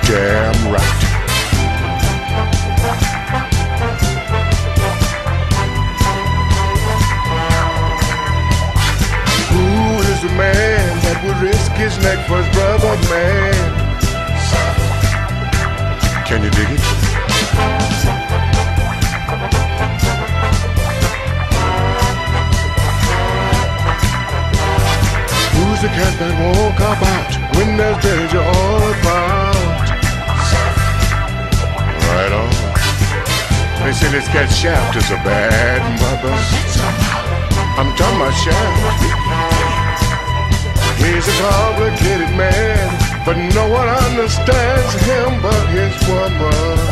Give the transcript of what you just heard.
damn right. Who is the man that would risk his neck for his brother, man? Can you dig it? Who's the cat that won't cop out when there's danger all about? Right on. They say this cat Shaft is a bad mother. I'm talking about Shaft. He's a complicated man, but no one understands him but his woman.